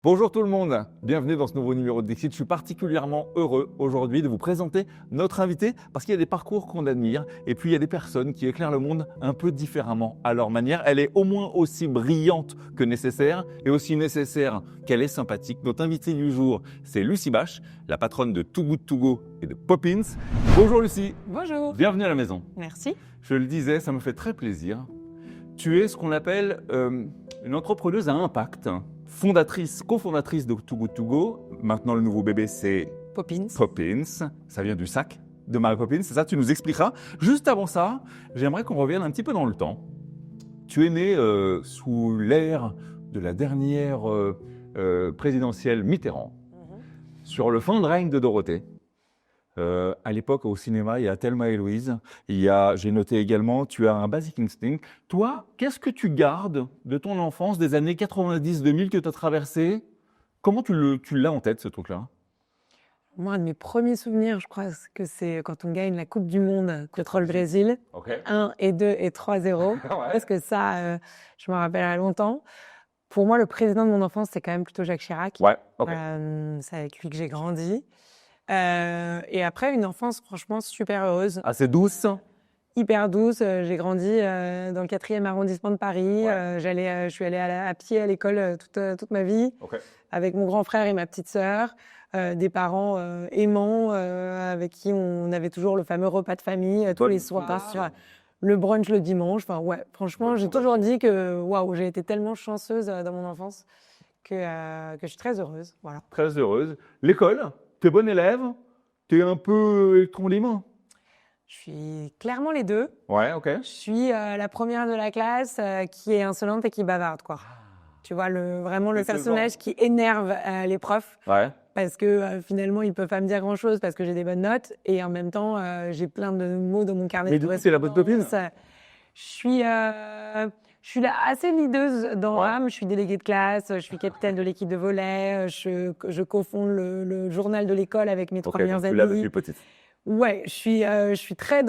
Bonjour tout le monde, bienvenue dans ce nouveau numéro de Dixit. Je suis particulièrement heureux aujourd'hui de vous présenter notre invité parce qu'il y a des parcours qu'on admire et puis il y a des personnes qui éclairent le monde un peu différemment à leur manière. Elle est au moins aussi brillante que nécessaire et aussi nécessaire qu'elle est sympathique. Notre invitée du jour, c'est Lucie Bache, la patronne de Too Good To Go et de Poppins. Bonjour Lucie. Bonjour. Bienvenue à la maison. Merci. Je le disais, ça me fait très plaisir. Tu es ce qu'on appelle une entrepreneuse à impact. Cofondatrice de Too Good To Go. Maintenant, le nouveau bébé, c'est Poppins. Poppins. Ça vient du sac de Mary Poppins, c'est ça? Tu nous expliqueras. Juste avant ça, j'aimerais qu'on revienne un petit peu dans le temps. Tu es né sous l'ère de la dernière présidentielle Mitterrand, sur le fin de règne de Dorothée. À l'époque, au cinéma, il y a Thelma et Louise. J'ai noté également, tu as un Basic Instinct. Toi, qu'est-ce que tu gardes de ton enfance des années 90-2000 que tu as traversé? Comment tu l'as en tête, ce truc-là? Moi, un de mes premiers souvenirs, je crois que c'est quand on gagne la Coupe du Monde contre le Brésil. Ok. 1 et 2 et 3-0. Ouais. Parce que ça, je me rappelle à longtemps. Pour moi, le président de mon enfance, c'est quand même plutôt Jacques Chirac. Ouais, ok. C'est avec lui que j'ai grandi. Et après, une enfance franchement super heureuse. Assez douce. Hyper douce. J'ai grandi dans le 4e arrondissement de Paris. Ouais. Je suis allée à pied à l'école toute ma vie, Ok. avec mon grand frère et ma petite sœur. Des parents aimants avec qui on avait toujours le fameux repas de famille tous les soirs. Le brunch le dimanche. Enfin, ouais, franchement, j'ai toujours dit que waouh, j'ai été tellement chanceuse dans mon enfance que je suis très heureuse. Voilà. Très heureuse. L'école, t'es bonne élève, t'es un peu électron libre. Je suis clairement les deux. Ouais, ok. Je suis la première de la classe qui est insolente et qui bavarde, quoi. Tu vois, vraiment le C'est ce personnage genre. qui énerve les profs Ouais. parce que finalement, ils peuvent pas me dire grand-chose parce que j'ai des bonnes notes et en même temps, j'ai plein de mots dans mon carnet. Mais de du coup, c'est la bonne copine. correspondance. Je suis là assez leaduse dans Ouais. l'âme. Je suis déléguée de classe, je suis capitaine de l'équipe de volley, je cofonde le journal de l'école avec mes 3 Ok, meilleurs donc tu l'as amis. depuis petite. Ouais, je suis très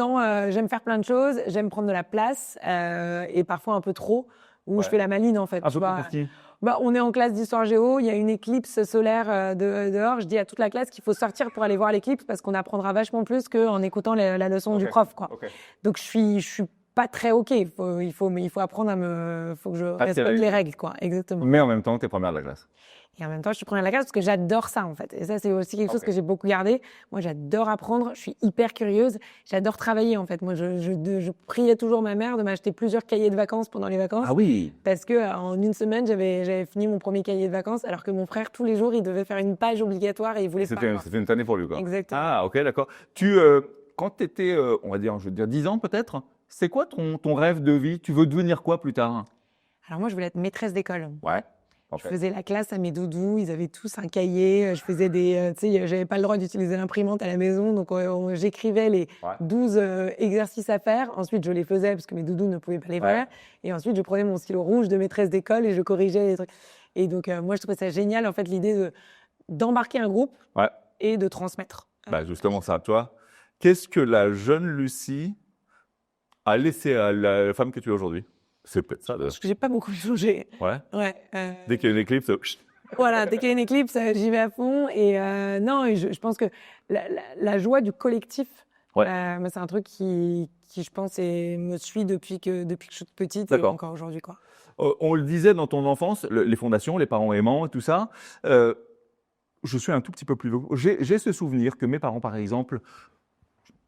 j'aime faire plein de choses, j'aime prendre de la place et parfois un peu trop, où Ouais. je fais la maline en fait. Un Tu peu vois. pour qui? On est en classe d'histoire géo, il y a une éclipse solaire dehors. Je dis à toute la classe qu'il faut sortir pour aller voir l'éclipse parce qu'on apprendra vachement plus qu'en écoutant la leçon du Ok. prof, quoi. Ok. Donc je suis pas très ok. Il faut apprendre faut que je respecte les règles, quoi. Exactement. Mais en même temps, t'es première de la classe. Et en même temps, je suis première de la classe parce que j'adore ça, en fait. Et ça, c'est aussi quelque chose que j'ai beaucoup gardé. Moi, j'adore apprendre. Je suis hyper curieuse. J'adore travailler, en fait. Moi, je priais toujours ma mère de m'acheter plusieurs cahiers de vacances pendant les vacances. Ah oui. Parce que en une semaine, j'avais fini mon premier cahier de vacances, alors que mon frère, tous les jours, il devait faire une page obligatoire et il voulait pas. C'était une tannée pour lui, quoi. Exactement. Ah, ok, d'accord. Quand tu étais, on va dire, je veux dire 10 ans peut-être, c'est quoi ton rêve de vie? Tu veux devenir quoi plus tard? Alors moi, je voulais être maîtresse d'école. Ouais. Ok. Je faisais la classe à mes doudous, ils avaient tous un cahier, je faisais tu sais, j'avais pas le droit d'utiliser l'imprimante à la maison, donc j'écrivais les Ouais. 12 exercices à faire. Ensuite, je les faisais parce que mes doudous ne pouvaient pas les faire. Et ensuite, je prenais mon stylo rouge de maîtresse d'école et je corrigeais les trucs. Et donc, moi, je trouvais ça génial, en fait, l'idée d'embarquer un groupe Ouais. et de transmettre. Bah, justement, ça, toi, qu'est-ce que la jeune Lucie a laissé à la femme que tu es aujourd'hui? C'est peut-être ça, d'ailleurs. Parce que j'ai pas beaucoup changé. Ouais. Ouais. Dès qu'il y a une éclipse, chut. Voilà, dès qu'il y a une éclipse, j'y vais à fond. Et non, et je pense que la joie du collectif, Ouais. moi, c'est un truc qui je pense, me suit depuis que je suis toute petite et D'accord. encore aujourd'hui, quoi. On le disait dans ton enfance, les fondations, les parents aimants et tout ça. Je suis un tout petit peu plus vieux. J'ai ce souvenir que mes parents, par exemple,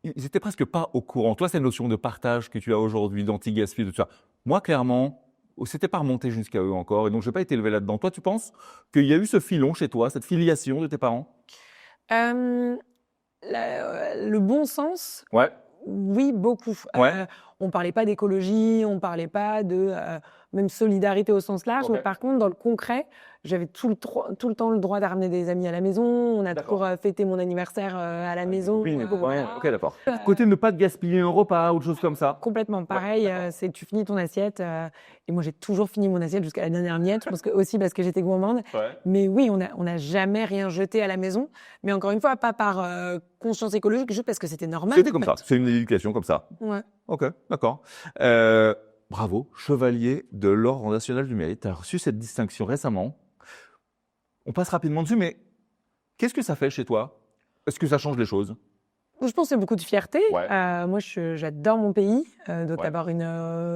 ils étaient presque pas au courant. Toi, cette notion de partage que tu as aujourd'hui, d'anti-gaspi, de tout ça. Moi, clairement, c'était pas remonté jusqu'à eux encore. Et donc, je n'ai pas été élevé là-dedans. Toi, tu penses qu'il y a eu ce filon chez toi, cette filiation de tes parents? Le bon sens, Ouais. oui, beaucoup. Ouais. On parlait pas d'écologie, on parlait pas de même solidarité au sens large, Ok. mais par contre, dans le concret, j'avais tout le temps le droit de ramener des amis à la maison. On a D'accord. toujours fêté mon anniversaire à la maison. Oui, ouais, ok, d'accord. Côté ne pas te gaspiller un repas ou autre chose comme ça. Complètement pareil, c'est tu finis ton assiette et moi j'ai toujours fini mon assiette jusqu'à la dernière miette, je pense que aussi parce que j'étais gourmande. Ouais. Mais oui, on a jamais rien jeté à la maison, mais encore une fois pas par conscience écologique, juste parce que c'était normal. C'était comme ça. C'est une éducation comme ça. Ouais. Ok, d'accord. Bravo, chevalier de l'Ordre national du mérite. Tu as reçu cette distinction récemment. On passe rapidement dessus, mais qu'est-ce que ça fait chez toi? Est-ce que ça change les choses? Je pense que c'est beaucoup de fierté. Ouais. Moi, j'adore mon pays. Donc, Ouais. avoir une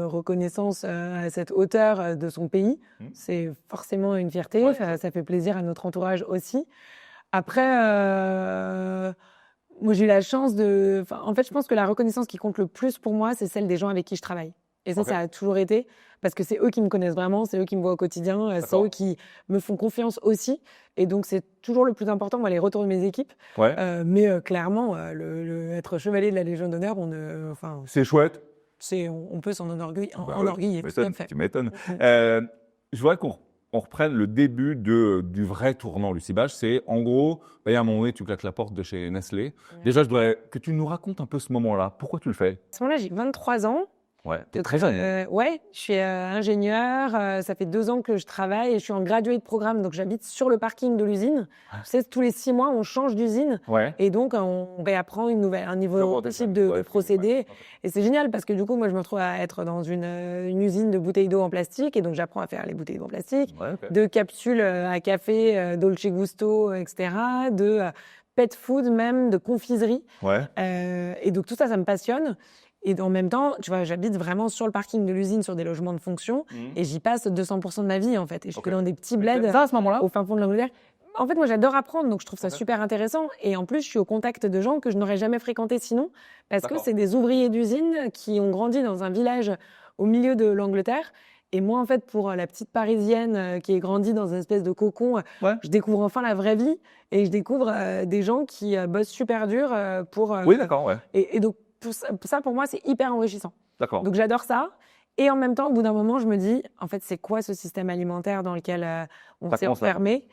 reconnaissance à cette hauteur de son pays, c'est forcément une fierté. Ouais. Ça fait plaisir à notre entourage aussi. Après, moi, j'ai eu la chance de... Enfin, en fait, je pense que la reconnaissance qui compte le plus pour moi, c'est celle des gens avec qui je travaille. Et ça, Ok. ça a toujours été, parce que c'est eux qui me connaissent vraiment, c'est eux qui me voient au quotidien, c'est D'accord. eux qui me font confiance aussi. Et donc, c'est toujours le plus important, moi, les retours de mes équipes. Ouais. Mais clairement, être chevalier de la Légion d'honneur, C'est chouette. on peut s'en enorgueillir, Bah ouais, enorgueillir, tout à fait. tu m'étonnes. Je voudrais qu'on reprenne le début du vrai tournant, Lucie Bage. C'est en gros, il y a un moment donné, tu claques la porte de chez Nestlé. Ouais. Déjà, je voudrais que tu nous racontes un peu ce moment-là. Pourquoi tu le fais? À ce moment-là, j'ai 23 ans. Ouais, t'es très jeune. Ouais, je suis ingénieure. Ça fait 2 ans que je travaille et je suis en graduate programme, donc j'habite sur le parking de l'usine. Ouais. Tu sais, tous les 6 mois, on change d'usine Ouais. et donc on réapprend un niveau type de procédé. Ouais. Et c'est génial parce que du coup, moi, je me retrouve à être dans une usine de bouteilles d'eau en plastique et donc j'apprends à faire les bouteilles d'eau en plastique, Ouais, ok. de capsules à café, Dolce Gusto, etc., de pet food même, de confiserie. Ouais. Et donc tout ça, ça me passionne. Et en même temps, tu vois, j'habite vraiment sur le parking de l'usine, sur des logements de fonction, et j'y passe 200% de ma vie, en fait. Et je suis dans des petits bleds Ça, à ce moment-là? au fin fond de l'Angleterre. En fait, moi, j'adore apprendre, donc je trouve ça Ok. super intéressant. Et en plus, je suis au contact de gens que je n'aurais jamais fréquentés sinon, parce que D'accord. c'est des ouvriers d'usine qui ont grandi dans un village au milieu de l'Angleterre. Et moi, en fait, pour la petite Parisienne qui est grandie dans une espèce de cocon, Ouais. je découvre enfin la vraie vie et je découvre des gens qui bossent super dur pour... Oui, d'accord, ouais. Et donc, pour moi, c'est hyper enrichissant. D'accord. Donc, j'adore ça. Et en même temps, au bout d'un moment, je me dis, en fait, c'est quoi ce système alimentaire dans lequel on Ça s'est commence à- enfermé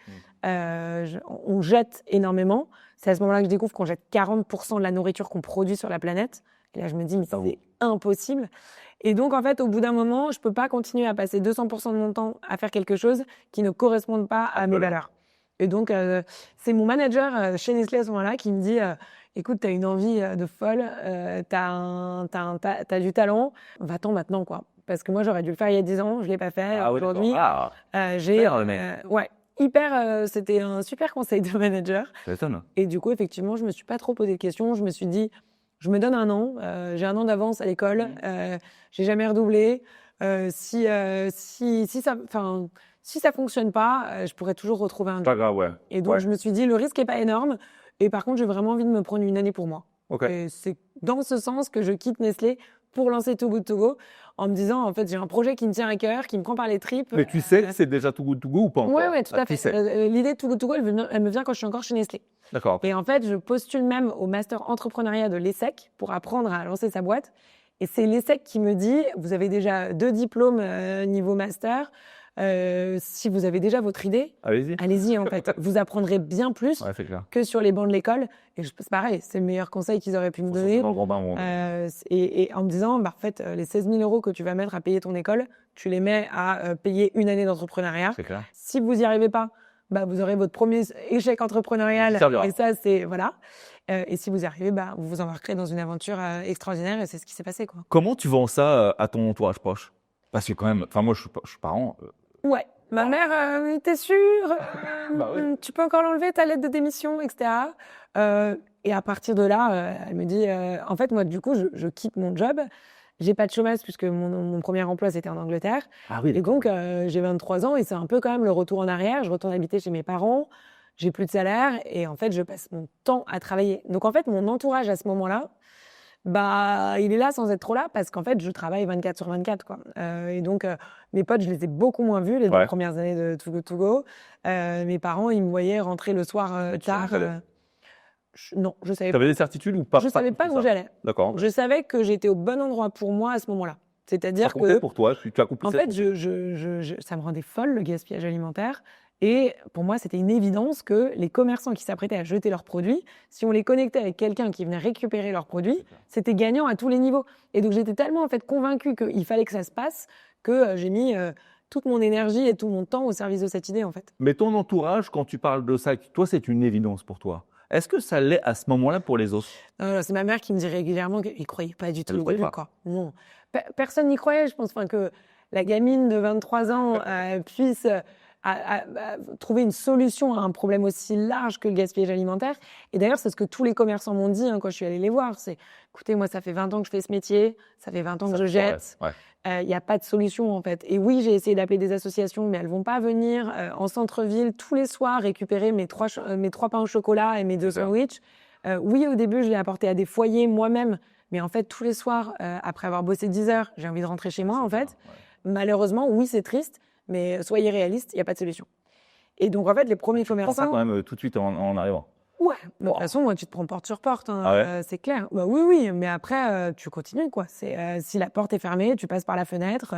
on jette énormément. C'est à ce moment-là que je découvre qu'on jette 40% de la nourriture qu'on produit sur la planète. Et là, je me dis, mais c'est impossible. Et donc, en fait, au bout d'un moment, je peux pas continuer à passer 200% de mon temps à faire quelque chose qui ne corresponde pas à mes valeurs. Et donc, c'est mon manager chez Nestlé à ce moment-là qui me dit, écoute, t'as une envie de folle, t'as du talent, va-t'en maintenant, quoi. Parce que moi, j'aurais dû le faire il y a 10 ans, je l'ai pas fait. Ah oui, Aujourd'hui, d'accord. Ah, j'ai, mais- ouais, c'était un super conseil de manager. ça m'étonne. Et du coup, effectivement, je me suis pas trop posé de questions. Je me suis dit, je me donne un an. J'ai un an d'avance à l'école. J'ai jamais redoublé. Si ça fonctionne pas, je pourrais toujours retrouver un Pas job. grave, ouais. Et donc, Ouais. je me suis dit, le risque est pas énorme. Et par contre, j'ai vraiment envie de me prendre une année pour moi. Ok. Et c'est dans ce sens que je quitte Nestlé pour lancer Too Good To Go, en me disant, en fait, j'ai un projet qui me tient à cœur, qui me prend par les tripes. Mais tu sais que c'est déjà Too Good To Go ou pas encore? Ouais, tout à Tu fait. sais. L'idée de Too Good To Go, elle me vient quand je suis encore chez Nestlé. D'accord. Et en fait, je postule même au master entrepreneuriat de l'ESSEC pour apprendre à lancer sa boîte. Et c'est l'ESSEC qui me dit, vous avez déjà 2 diplômes niveau master. Si vous avez déjà votre idée, Allez-y. allez-y, en fait. Vous apprendrez bien plus Ouais, c'est clair. que sur les bancs de l'école. Et c'est pareil, c'est le meilleur conseil qu'ils auraient pu me donner. Dans le grand bain, on- Et en me disant, bah, en fait, les 16 000 € que tu vas mettre à payer ton école, tu les mets à payer une année d'entrepreneuriat. C'est clair. Si vous n'y arrivez pas, bah, vous aurez votre premier échec entrepreneurial. Ça servira. Et ça, c'est, voilà. Et si vous y arrivez, bah, vous vous embarquerez dans une aventure extraordinaire. Et c'est ce qui s'est passé, quoi. Comment tu vends ça à ton entourage proche? Parce que quand même, enfin moi je suis parent. Ouais. Ma mère, t'es sûre Bah oui. Tu peux encore l'enlever, ta lettre de démission, etc. Et à partir de là, elle me dit, en fait, moi, du coup, je quitte mon job. J'ai pas de chômage puisque mon premier emploi, c'était en Angleterre. Ah oui. Et donc, j'ai 23 ans et c'est un peu quand même le retour en arrière. Je retourne habiter chez mes parents. J'ai plus de salaire et en fait, je passe mon temps à travailler. Donc, en fait, mon entourage à ce moment-là, bah, il est là sans être trop là parce qu'en fait, je travaille 24 sur 24, quoi. Et donc, mes potes, je les ai beaucoup moins vus les 2 Ouais. premières années de Too Good To Go. Mes parents, ils me voyaient rentrer le soir tard. savais? Non, je savais Tu avais des certitudes ou pas? Je savais pas tout où ça j'allais. D'accord. Je savais que j'étais au bon endroit pour moi à ce moment-là. Ça C'est-à-dire comptait que, pour toi, tu accomplissais. en fait, ça me rendait folle le gaspillage alimentaire. Et pour moi, c'était une évidence que les commerçants qui s'apprêtaient à jeter leurs produits, si on les connectait avec quelqu'un qui venait récupérer leurs produits, c'était gagnant à tous les niveaux. Et donc, j'étais tellement en fait convaincue qu'il fallait que ça se passe que j'ai mis toute mon énergie et tout mon temps au service de cette idée, en fait. Mais ton entourage, quand tu parles de ça, toi c'est une évidence pour toi. Est-ce que ça l'est à ce moment-là pour les autres? C'est ma mère qui me dit régulièrement qu'il ne croyait pas du tout. Elle ne croyait pas. Quoi. Non. Personne n'y croyait, je pense, que la gamine de 23 ans puisse à trouver une solution à un problème aussi large que le gaspillage alimentaire. Et d'ailleurs, c'est ce que tous les commerçants m'ont dit quand je suis allée les voir. C'est, écoutez, moi, ça fait 20 ans que je fais ce métier, ça fait 20 ans que je jette. Il n'y a pas de solution, en fait. Et oui, j'ai essayé d'appeler des associations, mais elles vont pas venir en centre-ville tous les soirs récupérer mes 3 pains au chocolat et mes 2 sandwichs. Oui, au début, je l'ai apporté à des foyers moi-même. Mais en fait, tous les soirs, après avoir bossé 10 heures, j'ai envie de rentrer chez moi, en fait. Malheureusement, oui, c'est triste, mais soyez réalistes, il n'y a pas de solution. Et donc, en fait, les premiers commerçants... Je prends ça quand même tout de suite en arrivant. Ouais, de toute façon, moi, tu te prends porte sur porte, hein, c'est clair. Bah, oui, mais après, tu continues, quoi. Si la porte est fermée, tu passes par la fenêtre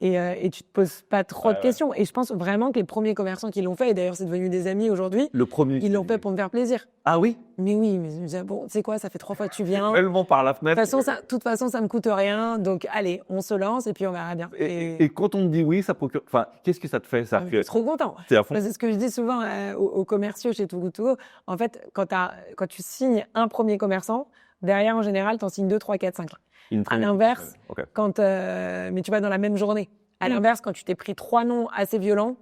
et tu te poses pas trop de questions. Et je pense vraiment que les premiers commerçants qui l'ont fait, et d'ailleurs, c'est devenu des amis aujourd'hui, ils l'ont fait pour me faire plaisir. Ah oui? Mais oui, mais bon, tu sais quoi, ça fait 3 fois que tu viens. Tellement par la fenêtre. De toute façon, ça me coûte rien. Donc, allez, on se lance et puis on verra bien. Et quand on te dit oui, ça procure. Enfin, qu'est-ce que ça te fait, ça? Je suis trop content. C'est ce que je dis souvent aux commerciaux chez Too Good To Go. En fait, quand tu signes un premier commerçant, derrière, en général, tu en signes 2, 3, 4, 5. À l'inverse, mais tu vas dans la même journée. À l'inverse, quand tu t'es pris 3 noms assez violents,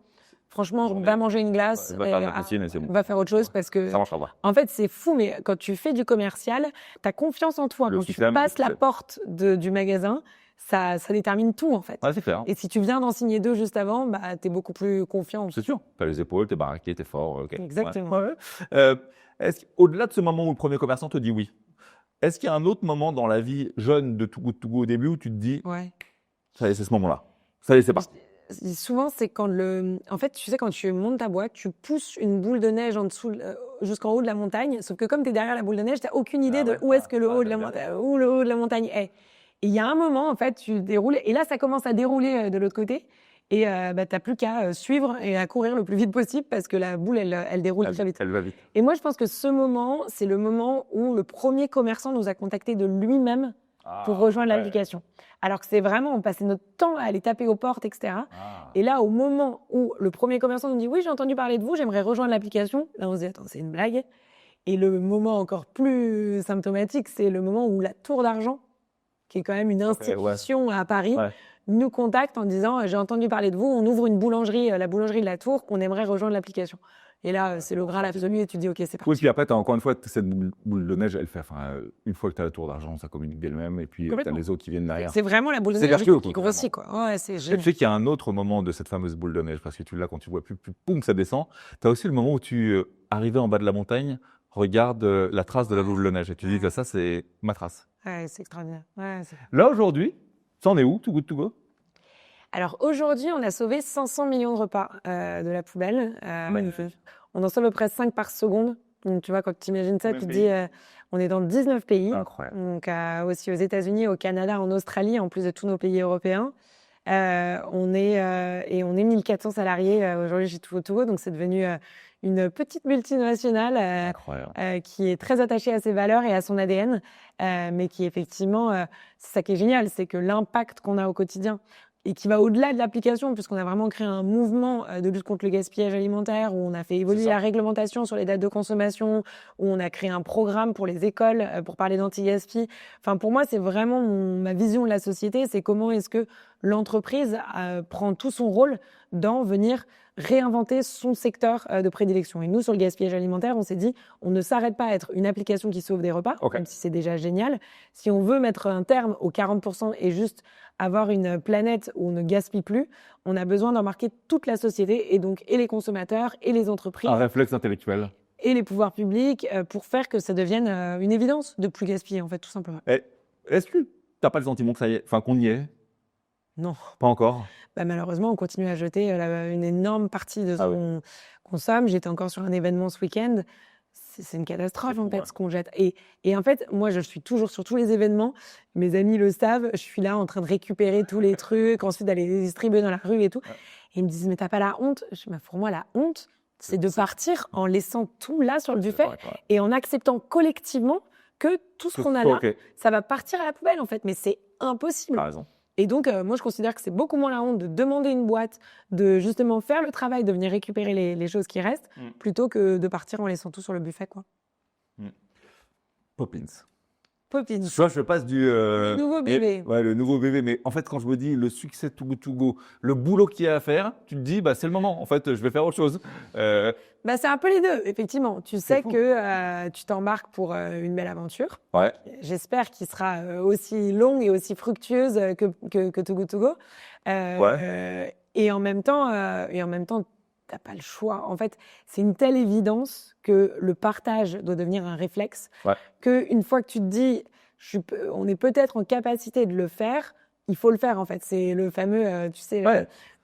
franchement, va manger une glace, va faire autre chose parce que, ça marchera pas. En fait, c'est fou, mais quand tu fais du commercial, tu as confiance en toi. Quand tu passes la porte du magasin, ça détermine tout, en fait. Ouais, c'est clair. Et si tu viens d'en signer 2 juste avant, bah, tu es beaucoup plus confiant. C'est sûr. Tu as les épaules, tu es baraqué, tu es fort. Exactement. Au-delà de ce moment où le premier commerçant te dit oui, est-ce qu'il y a un autre moment dans la vie jeune de Too Good To Go au début où tu te dis, ça y est, c'est ce moment-là. Ça y est, c'est parti. Souvent, c'est quand en fait, tu sais, quand tu montes ta boîte, tu pousses une boule de neige en dessous, jusqu'en haut de la montagne. Sauf que comme tu es derrière la boule de neige, tu n'as aucune idée de où est-ce que le haut de la montagne est. Et il y a un moment, en fait, tu déroules, et là, ça commence à dérouler de l'autre côté. Et tu n'as plus qu'à suivre et à courir le plus vite possible parce que la boule, elle déroule très vite. Elle va vite. Et moi, je pense que ce moment, c'est le moment où le premier commerçant nous a contactés de lui-même pour rejoindre l'application. Alors que c'est vraiment, on passait notre temps à aller taper aux portes, etc. Et là, au moment où le premier commerçant nous dit « Oui, j'ai entendu parler de vous, j'aimerais rejoindre l'application », là, on se dit « Attends, c'est une blague ». Et le moment encore plus symptomatique, c'est le moment où la Tour d'Argent, qui est quand même une institution à Paris, nous contacte en disant « J'ai entendu parler de vous, on ouvre une boulangerie, la boulangerie de la Tour, qu'on aimerait rejoindre l'application ». Et là, c'est le Graal absolu et tu te dis « Ok, c'est parti ». Oui, puis après, tu as encore une fois, cette boule de neige, elle fait, une fois que tu as la Tour d'Argent, ça communique d'elle-même, et puis tu as les autres qui viennent derrière. C'est vraiment la boule de neige qui grossit, quoi. Ouais, c'est génial. Tu sais qu'il y a un autre moment de cette fameuse boule de neige, parce que tu l'as quand tu vois plus, poum, ça descend. Tu as aussi le moment où tu, arrivé en bas de la montagne, regardes la trace de la boule de neige, et tu dis que ça, c'est ma trace. Ouais, c'est extraordinaire. Ouais, là, aujourd'hui, ça en est où, Too Good To Go? Alors aujourd'hui, on a sauvé 500 millions de repas de la poubelle. On en sauve à peu près 5 par seconde. Donc tu vois, quand tu imagines ça, tu te dis, on est dans 19 pays. Incroyable. Donc aussi aux États-Unis, au Canada, en Australie, en plus de tous nos pays européens. On est 1400 salariés aujourd'hui chez Too Good To Go. Donc c'est devenu une petite multinationale qui est très attachée à ses valeurs et à son ADN, mais qui effectivement, c'est ça qui est génial, c'est que l'impact qu'on a au quotidien et qui va au-delà de l'application, puisqu'on a vraiment créé un mouvement de lutte contre le gaspillage alimentaire, où on a fait évoluer la réglementation sur les dates de consommation, où on a créé un programme pour les écoles pour parler d'anti-gaspi. Enfin, pour moi, c'est vraiment ma vision de la société, c'est comment est-ce que l'entreprise prend tout son rôle dans venir réinventer son secteur de prédilection. Et nous, sur le gaspillage alimentaire, on s'est dit, on ne s'arrête pas à être une application qui sauve des repas, même si c'est déjà génial. Si on veut mettre un terme aux 40% et juste avoir une planète où on ne gaspille plus, on a besoin d'embarquer toute la société, et donc et les consommateurs, et les entreprises. Un réflexe intellectuel. Et les pouvoirs publics, pour faire que ça devienne une évidence de plus gaspiller, en fait, tout simplement. Est-ce que tu n'as pas le sentiment que ça y est, qu'on y est? Non. Pas encore? Malheureusement, on continue à jeter une énorme partie de ce qu'on consomme. J'étais encore sur un événement ce week-end. C'est une catastrophe, en fait, ce qu'on jette. Et en fait, moi, je suis toujours sur tous les événements. Mes amis le savent. Je suis là en train de récupérer tous les trucs, ensuite d'aller les distribuer dans la rue et tout. Et ils me disent, mais t'as pas la honte? Je dis, pour moi, la honte, c'est de partir en laissant tout là sur le buffet et en acceptant collectivement que tout ce qu'on a là, ça va partir à la poubelle, en fait. Mais c'est impossible. T'as raison. Et donc, moi, je considère que c'est beaucoup moins la honte de demander une boîte, de justement faire le travail, de venir récupérer les choses qui restent, plutôt que de partir en laissant tout sur le buffet, quoi. Poppins. Poppins. Tu vois, je passe du... Nouveau bébé. Ouais, le nouveau bébé. Mais en fait, quand je me dis le succès de Too Good To Go, le boulot qu'il y a à faire, tu te dis, bah, c'est le moment. En fait, je vais faire autre chose. Bah, c'est un peu les deux, effectivement. Tu sais fou. que tu t'embarques pour une belle aventure. Ouais. J'espère qu'il sera aussi longue et aussi fructueuse que Too Good To Go. Et en même temps, t'as pas le choix. En fait, c'est une telle évidence que le partage doit devenir un réflexe. Ouais. Qu'une fois que tu te dis, on est peut-être en capacité de le faire, il faut le faire en fait. C'est le fameux, tu sais,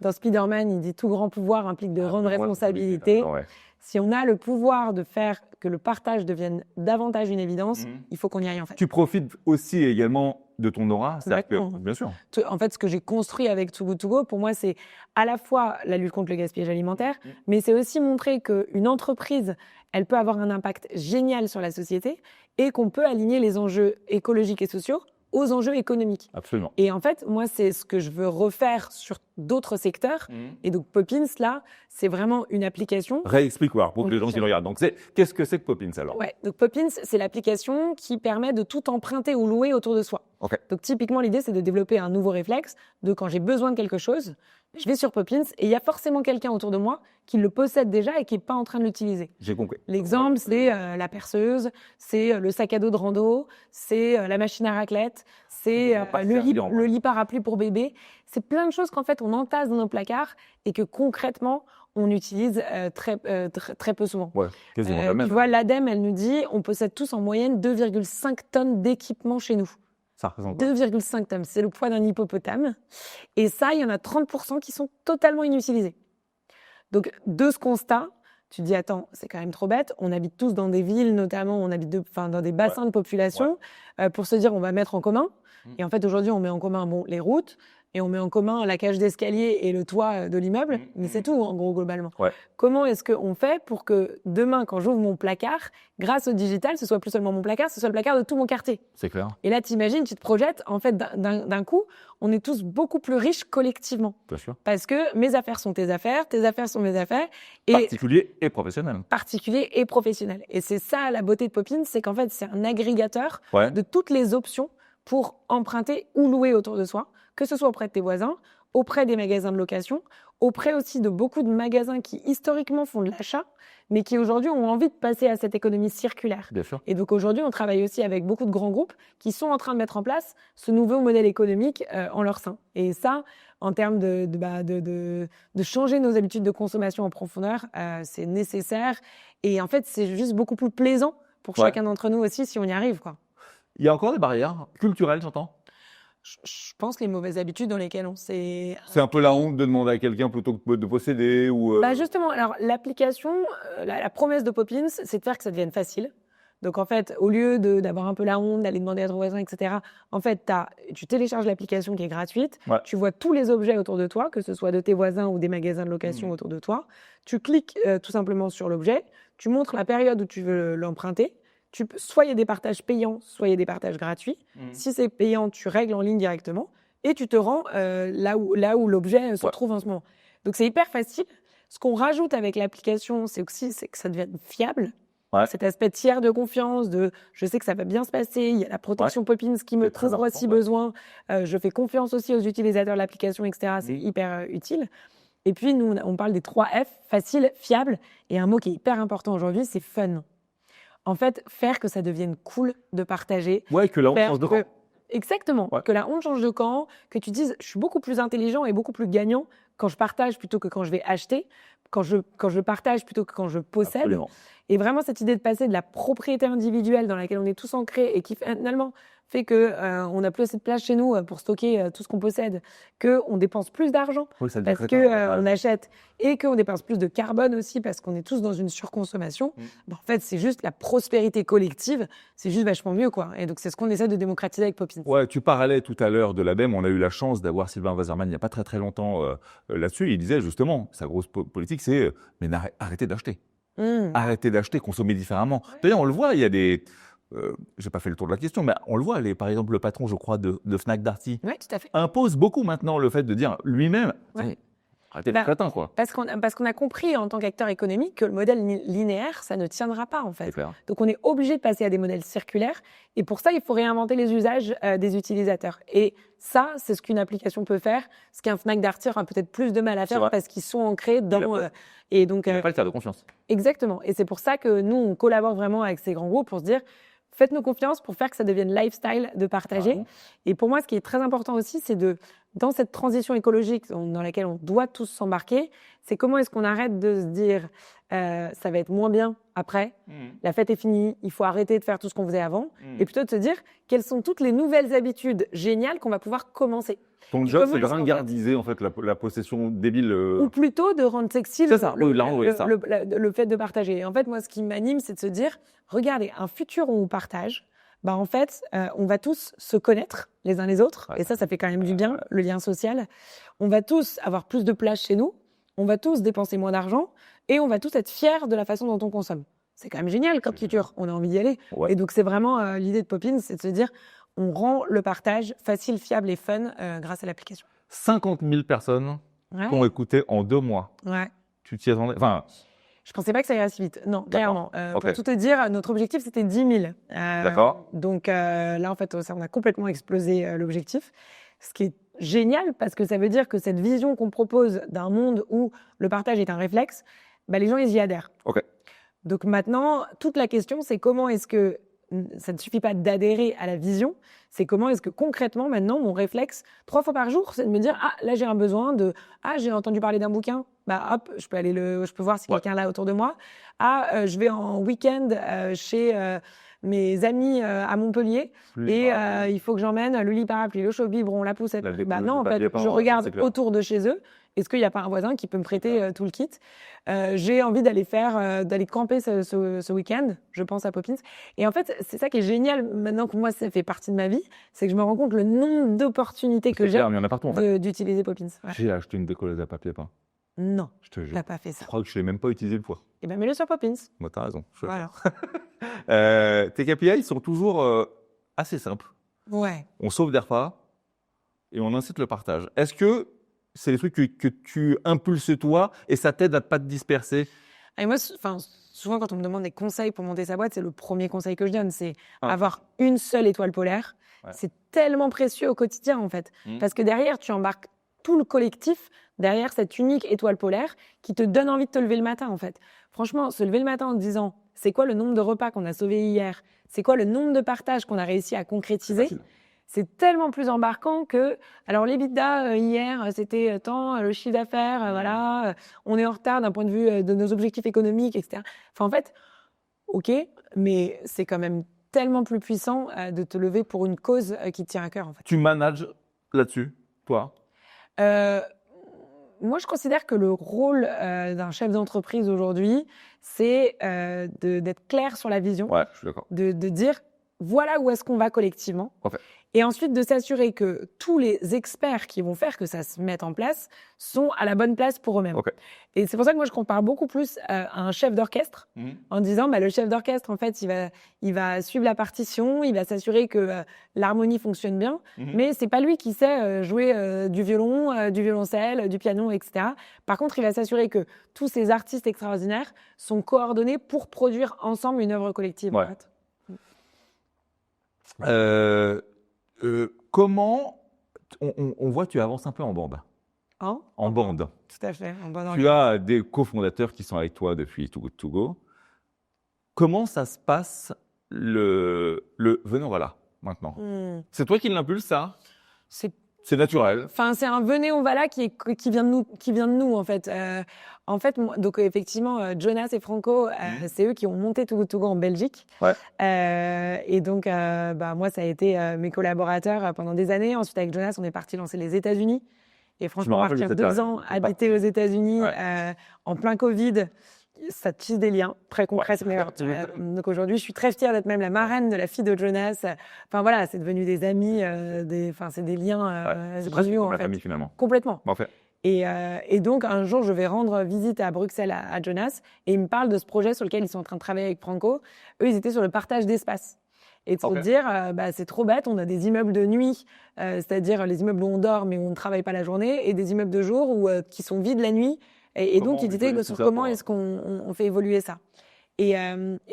dans Spider-Man, il dit tout grand pouvoir implique de grandes responsabilités. Ouais. Si on a le pouvoir de faire que le partage devienne davantage une évidence, il faut qu'on y aille en fait. Tu profites aussi également de ton aura, c'est-à-dire que, Exactement. bien sûr. En fait, ce que j'ai construit avec Too Good To Go, pour moi, c'est à la fois la lutte contre le gaspillage alimentaire, mais c'est aussi montrer qu'une entreprise, elle peut avoir un impact génial sur la société et qu'on peut aligner les enjeux écologiques et sociaux aux enjeux économiques. Absolument. Et en fait, moi, c'est ce que je veux refaire sur d'autres secteurs. Et donc, Poppins, là, c'est vraiment une application. Réexplique-moi pour que les gens qui le regardent. Donc, qu'est-ce que c'est que Poppins alors? Ouais, donc Poppins, c'est l'application qui permet de tout emprunter ou louer autour de soi. Okay. Donc, typiquement, l'idée, c'est de développer un nouveau réflexe de quand j'ai besoin de quelque chose, je vais sur Poppins et il y a forcément quelqu'un autour de moi qui le possède déjà et qui n'est pas en train de l'utiliser. J'ai compris. L'exemple, c'est la perceuse, c'est le sac à dos de rando, c'est la machine à raclette, c'est le lit parapluie pour bébé. C'est plein de choses qu'en fait, on entasse dans nos placards et que concrètement, on utilise très peu souvent. Ouais, quasiment jamais. Tu vois, l'ADEME, elle nous dit on possède tous en moyenne 2,5 tonnes d'équipements chez nous. Ça représente 2,5 tonnes, c'est le poids d'un hippopotame. Et ça, il y en a 30% qui sont totalement inutilisés. Donc, de ce constat, tu te dis, attends, c'est quand même trop bête. On habite tous dans des villes, notamment, on habite dans des bassins de population, pour se dire, on va mettre en commun. Et en fait, aujourd'hui, on met en commun les routes, et on met en commun la cage d'escalier et le toit de l'immeuble, mais c'est tout, en gros, globalement. Ouais. Comment est-ce qu'on fait pour que demain, quand j'ouvre mon placard, grâce au digital, ce soit plus seulement mon placard, ce soit le placard de tout mon quartier? C'est clair. Et là, t'imagines, tu te projettes, en fait, d'un coup, on est tous beaucoup plus riches collectivement. Bien sûr. Parce que mes affaires sont tes affaires sont mes affaires. Particulier et professionnel. Particulier et professionnel. Et c'est ça, la beauté de Poppins, c'est qu'en fait, c'est un agrégateur de toutes les options pour emprunter ou louer autour de soi, que ce soit auprès de tes voisins, auprès des magasins de location, auprès aussi de beaucoup de magasins qui historiquement font de l'achat, mais qui aujourd'hui ont envie de passer à cette économie circulaire. Bien sûr. Et donc aujourd'hui, on travaille aussi avec beaucoup de grands groupes qui sont en train de mettre en place ce nouveau modèle économique en leur sein. Et ça, en termes de changer nos habitudes de consommation en profondeur, c'est nécessaire. Et en fait, c'est juste beaucoup plus plaisant pour chacun d'entre nous aussi si on y arrive, quoi. Il y a encore des barrières culturelles, j'entends? Je pense les mauvaises habitudes dans lesquelles on s'est... C'est un peu la honte de demander à quelqu'un plutôt que de posséder ou... Justement, alors l'application, la promesse de Poppins, c'est de faire que ça devienne facile. Donc en fait, au lieu d'avoir un peu la honte, d'aller demander à ton voisin, etc., en fait, tu télécharges l'application qui est gratuite, tu vois tous les objets autour de toi, que ce soit de tes voisins ou des magasins de location autour de toi, tu cliques tout simplement sur l'objet, tu montres la période où tu veux l'emprunter, soit il y a des partages payants, soit il y a des partages gratuits. Si c'est payant, tu règles en ligne directement et tu te rends là où l'objet se trouve en ce moment. Donc c'est hyper facile. Ce qu'on rajoute avec l'application, c'est que ça devienne fiable. Cet aspect tiers de confiance, je sais que ça va bien se passer, il y a la protection Poppins qui me couvre si besoin, je fais confiance aussi aux utilisateurs de l'application, etc. C'est hyper utile. Et puis nous, on parle des 3 F, facile, fiable, et un mot qui est hyper important aujourd'hui, c'est fun. En fait, faire que ça devienne cool de partager. Ouais, que la honte change de camp. Exactement. Que la honte change de camp, que tu dises, je suis beaucoup plus intelligent et beaucoup plus gagnant quand je partage plutôt que quand je vais acheter, quand je partage plutôt que quand je possède. Absolument. Et vraiment, cette idée de passer de la propriété individuelle dans laquelle on est tous ancrés et qui finalement fait qu'on n'a plus assez de place chez nous pour stocker tout ce qu'on possède, qu'on dépense plus d'argent parce qu'on achète et qu'on dépense plus de carbone aussi parce qu'on est tous dans une surconsommation. En fait, c'est juste la prospérité collective, c'est juste vachement mieux, quoi. Et donc, c'est ce qu'on essaie de démocratiser avec Poppins. Ouais, tu parlais tout à l'heure de l'ADEME. On a eu la chance d'avoir Sylvain Wasserman il n'y a pas très très longtemps là-dessus. Il disait justement, sa grosse politique, c'est mais arrêtez d'acheter. Arrêtez d'acheter, consommer différemment. D'ailleurs, on le voit, il y a des... j'ai pas fait le tour de la question, mais on le voit, par exemple, le patron, je crois, de Fnac Darty tout à fait. impose beaucoup maintenant le fait de dire lui-même Arrêtez le crétin, quoi. Parce qu'on a compris en tant qu'acteur économique que le modèle linéaire, ça ne tiendra pas en C'est fait. clair. Donc on est obligé de passer à des modèles circulaires et pour ça, il faut réinventer les usages des utilisateurs. Et ça, c'est ce qu'une application peut faire, ce qu'un Fnac Darty aura peut-être plus de mal à C'est faire vrai. parce qu'ils sont ancrés dans... Il et donc, Il n'y a pas le tiers de confiance. exactement. Et c'est pour ça que nous, on collabore vraiment avec ces grands groupes pour se dire, faites-nous confiance pour faire que ça devienne lifestyle de partager. Ah, Et pour moi, ce qui est très important aussi, c'est dans cette transition écologique dans laquelle on doit tous s'embarquer, c'est comment est-ce qu'on arrête de se dire, ça va être moins bien après, la fête est finie, il faut arrêter de faire tout ce qu'on faisait avant, et plutôt de se dire, quelles sont toutes les nouvelles habitudes géniales qu'on va pouvoir commencer. Ton Et job, comment c'est de est-ce qu'on ringardiser en fait la possession débile. Ou plutôt de rendre sexy C'est ça, oui, là, oui, ça. le fait de partager. Et en fait, moi, ce qui m'anime, c'est de se dire, regardez, un futur où on partage, bah en fait, on va tous se connaître les uns les autres, Ouais. et ça fait quand même du bien, le lien social. On va tous avoir plus de place chez nous, on va tous dépenser moins d'argent, et on va tous être fiers de la façon dont on consomme. C'est quand même génial comme futur, on a envie d'y aller. Ouais. Et donc, c'est vraiment l'idée de Poppins, c'est de se dire, on rend le partage facile, fiable et fun grâce à l'application. 50 000 personnes Ouais, qui ont écouté en 2 mois. ouais. Tu t'y attendais? Enfin, Je pensais pas que ça irait si vite. Non, clairement. Ok. Pour tout te dire, notre objectif, c'était 10 000. D'accord. Donc là, en fait, on a complètement explosé l'objectif. Ce qui est génial, parce que ça veut dire que cette vision qu'on propose d'un monde où le partage est un réflexe, bah, les gens, ils y adhèrent. Ok. Donc maintenant, toute la question, c'est comment est-ce que ça ne suffit pas d'adhérer à la vision, c'est comment est-ce que concrètement, maintenant, mon réflexe, 3 fois par jour, c'est de me dire, ah, là, j'ai un besoin de, ah, j'ai entendu parler d'un bouquin, bah, hop, je peux voir si Ouais. quelqu'un là autour de moi. Ah, je vais en week-end chez mes amis à Montpellier et il faut que j'emmène le lit parapluie, le chaud-biberon, la poussette. La dépouille Bah de non, en fait, papier peint, je ouais, regarde c'est clair. autour de chez eux. Est-ce qu'il n'y a pas un voisin qui peut me prêter tout le kit? J'ai envie d'aller d'aller camper ce week-end. Je pense à Poppins. Et en fait, c'est ça qui est génial maintenant que moi, ça fait partie de ma vie. C'est que je me rends compte le nombre d'opportunités que C'est j'ai clair, mais il y en a partout en fait. d'utiliser Poppins. Ouais. J'ai acheté une décolleuse à papier peint. Non, Je te tu jure. n'as pas fait Je ça. crois que je l'ai même pas utilisé une fois. Eh bien, mets-le sur Poppins. Moi, t'as raison. Voilà. Tes KPI sont toujours assez simples. Ouais. On sauvegarde pas et on incite le partage. Est-ce que c'est des trucs que tu impulses toi et ça t'aide à pas te disperser? Et moi, souvent, quand on me demande des conseils pour monter sa boîte, c'est le premier conseil que je donne, c'est Ah. avoir une seule étoile polaire. Ouais. C'est tellement précieux au quotidien, en fait. Parce que derrière, tu embarques tout le collectif derrière cette unique étoile polaire qui te donne envie de te lever le matin, en fait. Franchement, se lever le matin en te disant, c'est quoi le nombre de repas qu'on a sauvés hier? C'est quoi le nombre de partages qu'on a réussi à concrétiser? C'est tellement plus embarquant que, alors l'EBITDA hier, c'était tant, le chiffre d'affaires, voilà, on est en retard d'un point de vue de nos objectifs économiques, etc. Enfin, en fait, ok, mais c'est quand même tellement plus puissant de te lever pour une cause qui te tient à cœur, en fait. Tu manages là-dessus, toi? Moi, je considère que le rôle d'un chef d'entreprise aujourd'hui, c'est d'être clair sur la vision, Ouais, je suis d'accord. de dire voilà où est-ce qu'on va collectivement. Parfait. Et ensuite, de s'assurer que tous les experts qui vont faire que ça se mette en place sont à la bonne place pour eux-mêmes. Ok. Et c'est pour ça que moi, je compare beaucoup plus à un chef d'orchestre en disant, bah, le chef d'orchestre, en fait, il va suivre la partition, il va s'assurer que l'harmonie fonctionne bien, mais c'est pas lui qui sait jouer du violon, du violoncelle, du piano, etc. Par contre, il va s'assurer que tous ces artistes extraordinaires sont coordonnés pour produire ensemble une œuvre collective. Ouais. En fait. Comment on voit que tu avances un peu en bande? Hein? En bande. Tout à fait. En bonne Tu as des cofondateurs qui sont avec toi depuis Too Good To Go. Comment ça se passe venez, on va là, maintenant? C'est toi qui l'impulse, ça? C'est naturel. Enfin, c'est un venez on va là qui vient de nous en fait. Donc effectivement, Jonas et Franco, c'est eux qui ont monté Too Good To Go en Belgique. Ouais. Et donc, moi, ça a été mes collaborateurs pendant des années. Ensuite, avec Jonas, on est parti lancer les États-Unis. Et franchement, rappelle partir de cette 2 période. ans, habiter aux États-Unis en plein Covid, ça tisse des liens très concrets. Donc aujourd'hui, je suis très fière d'être même la marraine de la fille de Jonas. Enfin voilà, c'est devenu des amis, c'est des liens. C'est presque comme en la fait. famille, finalement. Complètement. Bon, en fait. Et donc, un jour, je vais rendre visite à Bruxelles à Jonas et ils me parlent de ce projet sur lequel ils sont en train de travailler avec Franco. Eux, ils étaient sur le partage d'espace. et de se dire, c'est trop bête, on a des immeubles de nuit, c'est-à-dire les immeubles où on dort mais où on ne travaille pas la journée, et des immeubles de jour qui sont vides la nuit. Et donc, il disait sur comment est-ce qu'on fait évoluer ça. Et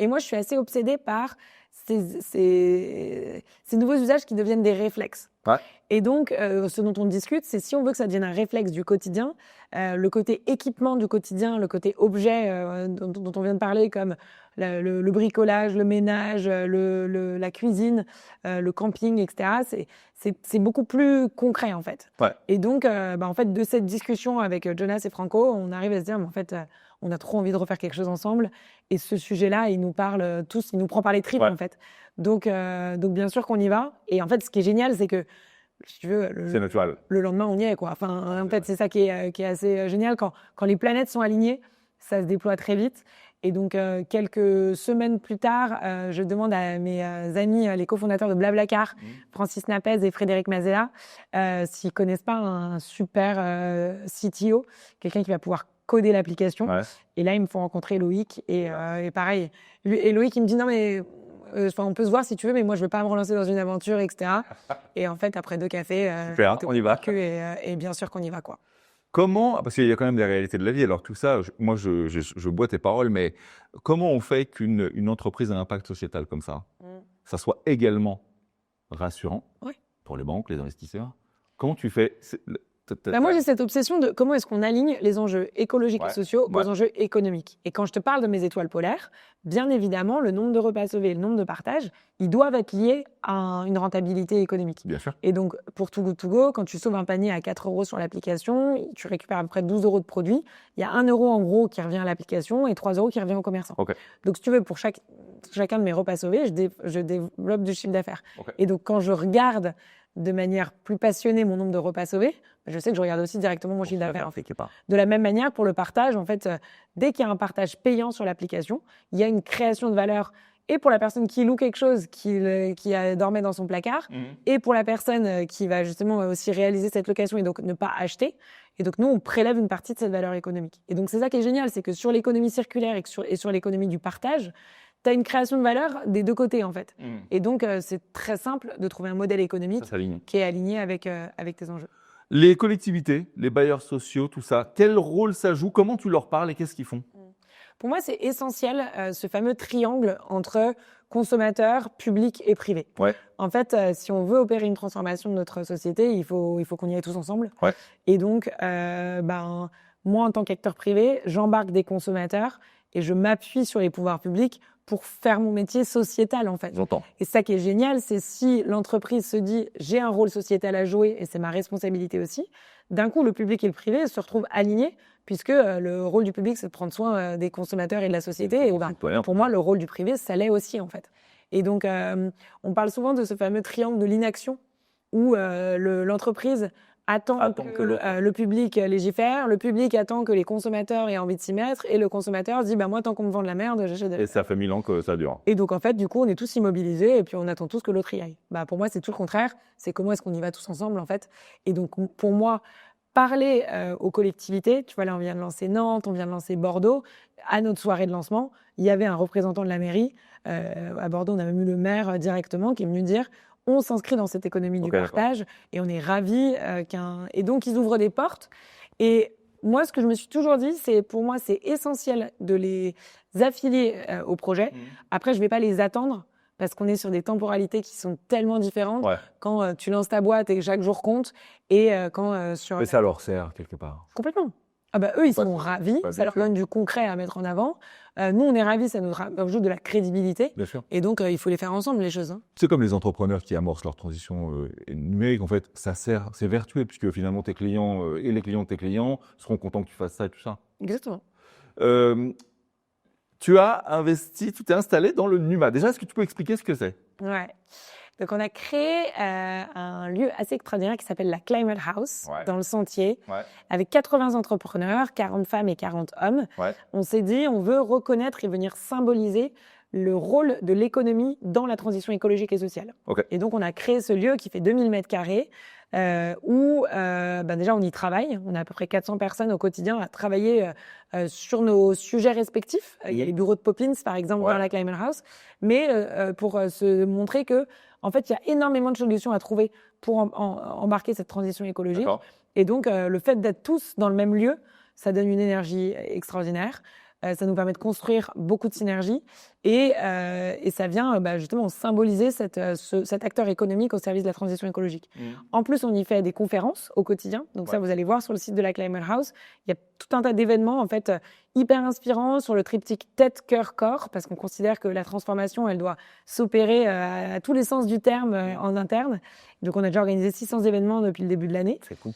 moi, je suis assez obsédée par ces nouveaux usages qui deviennent des réflexes. Ouais. Et donc, ce dont on discute, c'est si on veut que ça devienne un réflexe du quotidien, le côté équipement du quotidien, le côté objet dont on vient de parler, comme le bricolage, le ménage, la cuisine, le camping, etc. C'est beaucoup plus concret, en fait. Ouais. Et donc, en fait, de cette discussion avec Jonas et Franco, on arrive à se dire, mais en fait, on a trop envie de refaire quelque chose ensemble. Et ce sujet-là, il nous parle tous, il nous prend par les tripes, en fait. Donc, bien sûr qu'on y va. Et en fait, ce qui est génial, c'est que, si tu veux, c'est naturel. Le lendemain, on y est, quoi. Enfin, en fait, c'est ça qui est assez génial. Quand les planètes sont alignées, ça se déploie très vite. Et donc, quelques semaines plus tard, je demande à mes amis, les cofondateurs de Blablacar, Francis Napez et Frédéric Mazella, s'ils connaissent pas un super CTO, quelqu'un qui va pouvoir coder l'application. Ouais. Et là, ils me font rencontrer Loïc. Et pareil. Et Loïc, il me dit, non, mais on peut se voir si tu veux, mais moi, je veux pas me relancer dans une aventure, etc. Et en fait, après 2 cafés, Super, on y va. Et bien sûr qu'on y va, quoi. Comment, parce qu'il y a quand même des réalités de la vie, alors tout ça, moi je bois tes paroles, mais comment on fait qu'une entreprise à impact sociétal comme ça, ça soit également rassurant pour les banques, les investisseurs? Comment tu fais? Moi, j'ai cette obsession de comment est-ce qu'on aligne les enjeux écologiques et sociaux aux enjeux économiques. Et quand je te parle de mes étoiles polaires, bien évidemment, le nombre de repas sauvés et le nombre de partages, ils doivent être liés à une rentabilité économique. Bien sûr. Et donc, pour Too Good To Go, quand tu sauves un panier à 4 € sur l'application, tu récupères à peu près 12 € de produits. Il y a 1 € en gros qui revient à l'application et 3 € qui revient aux commerçants. Okay. Donc, si tu veux, pour chacun de mes repas sauvés, je développe du chiffre d'affaires. Okay. Et donc, quand je regarde de manière plus passionnée mon nombre de repas sauvés, je sais que je regarde aussi directement mon chiffre d'affaires. De la même manière, pour le partage, en fait, dès qu'il y a un partage payant sur l'application, il y a une création de valeur et pour la personne qui loue quelque chose qui dormait dans son placard, et pour la personne qui va justement aussi réaliser cette location et donc ne pas acheter. Et donc, nous, on prélève une partie de cette valeur économique. Et donc, c'est ça qui est génial, c'est que sur l'économie circulaire et sur l'économie du partage, tu as une création de valeur des deux côtés, en fait. Et donc, c'est très simple de trouver un modèle économique qui est aligné avec tes enjeux. Les collectivités, les bailleurs sociaux, tout ça, quel rôle ça joue? Comment tu leur parles et qu'est-ce qu'ils font? Pour moi, c'est essentiel, ce fameux triangle entre consommateurs, public et privé. Ouais. En fait, si on veut opérer une transformation de notre société, il faut qu'on y aille tous ensemble. Ouais. Et donc, moi, en tant qu'acteur privé, j'embarque des consommateurs et je m'appuie sur les pouvoirs publics pour faire mon métier sociétal, en fait. J'entends. Et ça qui est génial, c'est si l'entreprise se dit « j'ai un rôle sociétal à jouer et c'est ma responsabilité aussi », d'un coup, le public et le privé se retrouvent alignés puisque le rôle du public, c'est de prendre soin des consommateurs et de la société. Et pour moi, le rôle du privé, ça l'est aussi, en fait. Et donc, on parle souvent de ce fameux triangle de l'inaction où l'entreprise attend que le public légifère, le public attend que les consommateurs aient envie de s'y mettre, et le consommateur se dit moi, tant qu'on me vend de la merde, j'achète de la merde. Et ça fait 1000 ans que ça dure. Et donc, en fait, du coup, on est tous immobilisés et puis on attend tous que l'autre y aille. Pour moi, c'est tout le contraire. C'est comment est-ce qu'on y va tous ensemble, en fait. Et donc, pour moi, parler aux collectivités, tu vois, là, on vient de lancer Nantes, on vient de lancer Bordeaux. À notre soirée de lancement, il y avait un représentant de la mairie. À Bordeaux, on a même eu le maire directement qui est venu dire on s'inscrit dans cette économie du partage et on est ravis Et donc, ils ouvrent des portes. Et moi, ce que je me suis toujours dit, pour moi, c'est essentiel de les affilier au projet. Après, je ne vais pas les attendre parce qu'on est sur des temporalités qui sont tellement différentes quand tu lances ta boîte et que chaque jour compte et quand sur... Mais ça leur sert quelque part. Complètement. Eux, ils sont ravis, ça leur donne du concret à mettre en avant. Nous, on est ravis, ça nous rajoute de la crédibilité. Bien sûr. Et donc, il faut les faire ensemble, les choses. C'est comme les entrepreneurs qui amorcent leur transition numérique. En fait, ça sert, c'est vertueux, puisque finalement, tes clients et les clients de tes clients seront contents que tu fasses ça et tout ça. Exactement. Tu as investi, tu t'es installé dans le NUMA. Déjà, est-ce que tu peux expliquer ce que c'est? Ouais. Donc, on a créé un lieu assez extraordinaire qui s'appelle la Climate House, dans le Sentier, avec 80 entrepreneurs, 40 femmes et 40 hommes. On s'est dit, on veut reconnaître et venir symboliser le rôle de l'économie dans la transition écologique et sociale. Ok. Et donc, on a créé ce lieu qui fait 2000 mètres carrés où déjà, on y travaille. On a à peu près 400 personnes au quotidien à travailler sur nos sujets respectifs. Il y a les bureaux de Poppins, par exemple, dans la Climate House. Mais pour se montrer que, en fait, il y a énormément de solutions à trouver pour embarquer cette transition écologique. D'accord. Et donc, le fait d'être tous dans le même lieu, ça donne une énergie extraordinaire. Ça nous permet de construire beaucoup de synergies et ça vient justement symboliser cet acteur économique au service de la transition écologique. En plus, on y fait des conférences au quotidien. Donc ça, vous allez voir sur le site de la Climate House, il y a tout un tas d'événements en fait hyper inspirants sur le triptyque tête, cœur, corps, parce qu'on considère que la transformation, elle doit s'opérer à tous les sens du terme en interne. Donc on a déjà organisé 600 événements depuis le début de l'année. C'est cool.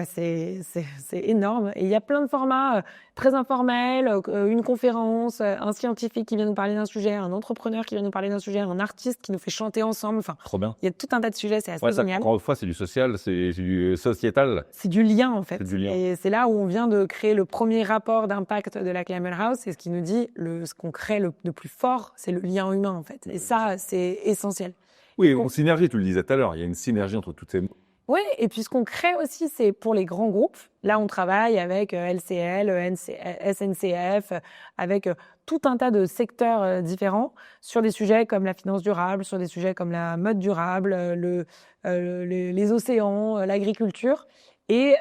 C'est énorme. Et il y a plein de formats très informels, une conférence, un scientifique qui vient nous parler d'un sujet, un entrepreneur qui vient nous parler d'un sujet, un artiste qui nous fait chanter ensemble. Enfin, Trop bien. il y a tout un tas de sujets, c'est assez Ouais, ça, génial. encore une fois, c'est du social, c'est du sociétal. C'est du lien, en fait. C'est du lien. Et c'est là où on vient de créer le premier rapport d'impact de la Climate House. C'est ce qui nous dit ce qu'on crée de plus fort, c'est le lien humain, en fait. Et ça, c'est essentiel. Oui, en synergie, tu le disais tout à l'heure, il y a une synergie entre toutes ces... Oui, et puis ce qu'on crée aussi, c'est pour les grands groupes. Là, on travaille avec LCL, SNCF, avec tout un tas de secteurs différents sur des sujets comme la finance durable, sur des sujets comme la mode durable, les océans, l'agriculture. Et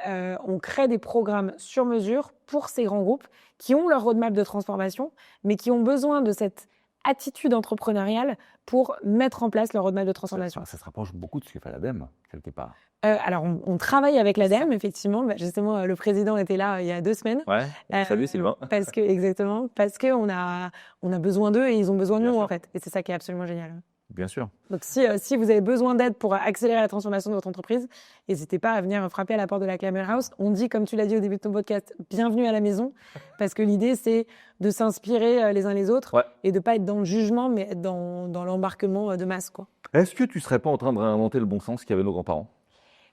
on crée des programmes sur mesure pour ces grands groupes qui ont leur roadmap de transformation, mais qui ont besoin de cette attitude entrepreneuriale pour mettre en place leur roadmap de transformation. Ça se rapproche beaucoup de ce que fait l'ADEME, quelque part. Alors, on travaille avec l'ADEME, effectivement. Justement, le président était là il y a 2 semaines. Ouais, salut Sylvain. Exactement, parce qu'on a besoin d'eux et ils ont besoin de nous, en fait. Et c'est ça qui est absolument génial. Bien sûr. Donc, si vous avez besoin d'aide pour accélérer la transformation de votre entreprise, n'hésitez pas à venir frapper à la porte de la Climate House. On dit, comme tu l'as dit au début de ton podcast, bienvenue à la maison, parce que l'idée, c'est de s'inspirer les uns les autres et de ne pas être dans le jugement, mais être dans l'embarquement de masse, quoi. Est-ce que tu ne serais pas en train de réinventer le bon sens qu'avaient nos grands-parents ?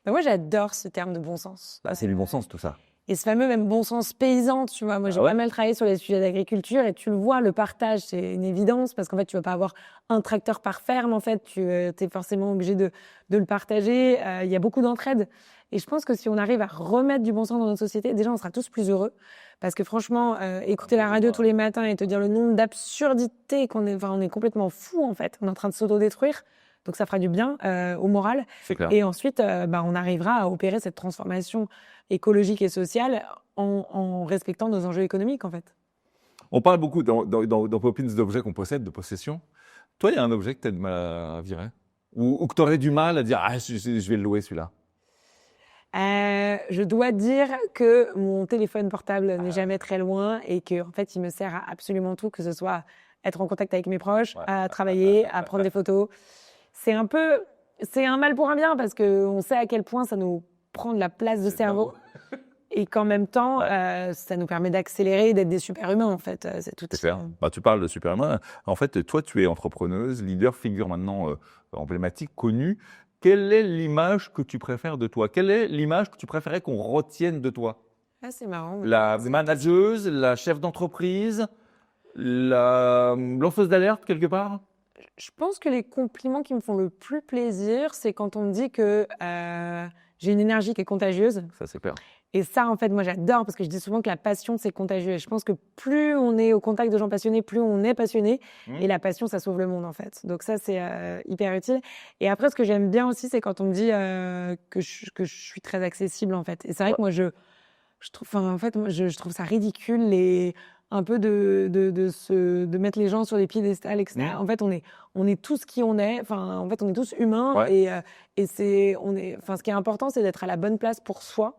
Moi, j'adore ce terme de bon sens. C'est du bon sens, tout ça. Et ce fameux même bon sens paysan, tu vois. Moi, j'ai pas mal travaillé sur les sujets d'agriculture et tu le vois, le partage, c'est une évidence parce qu'en fait, tu vas pas avoir un tracteur par ferme, en fait. Tu es forcément obligé de le partager. Il y a beaucoup d'entraide. Et je pense que si on arrive à remettre du bon sens dans notre société, déjà, on sera tous plus heureux. Parce que franchement, écouter la radio tous les matins et te dire le nombre d'absurdités on est complètement fou, en fait. On est en train de s'autodétruire. Donc, ça fera du bien au moral. C'est clair. Et ensuite, on arrivera à opérer cette transformation écologique et sociale en respectant nos enjeux économiques, en fait. On parle beaucoup dans Poppins d'objets qu'on possède, de possession. Toi, il y a un objet que tu as du mal à virer ? Ou que tu aurais du mal à dire « Ah, je vais le louer, celui-là ». Je dois dire que mon téléphone portable n'est jamais très loin et qu'en fait, il me sert à absolument tout, que ce soit être en contact avec mes proches, à travailler, à prendre des photos. C'est un mal pour un bien parce qu'on sait à quel point ça nous prend de la place de cerveau et qu'en même temps, ça nous permet d'accélérer, d'être des super-humains, en fait. C'est tout. C'est clair. Tu parles de super-humains. En fait, toi, tu es entrepreneuse, leader, figure maintenant emblématique, connue. Quelle est l'image que tu préfères de toi ? Quelle est l'image que tu préférais qu'on retienne de toi ? C'est marrant. La manageuse, la chef d'entreprise, la lanceuse d'alerte, quelque part ? Je pense que les compliments qui me font le plus plaisir, c'est quand on me dit que j'ai une énergie qui est contagieuse. Ça, c'est clair. Et ça, en fait, moi, j'adore parce que je dis souvent que la passion, c'est contagieux. Et je pense que plus on est au contact de gens passionnés, plus on est passionné. Et la passion, ça sauve le monde, en fait. Donc ça, c'est hyper utile. Et après, ce que j'aime bien aussi, c'est quand on me dit que je suis très accessible, en fait. Et c'est vrai que moi, je trouve ça ridicule un peu de mettre les gens sur des piédestals, etc. En fait, on est tous qui on est. Enfin, en fait, on est tous humains. Et ce qui est important, c'est d'être à la bonne place pour soi.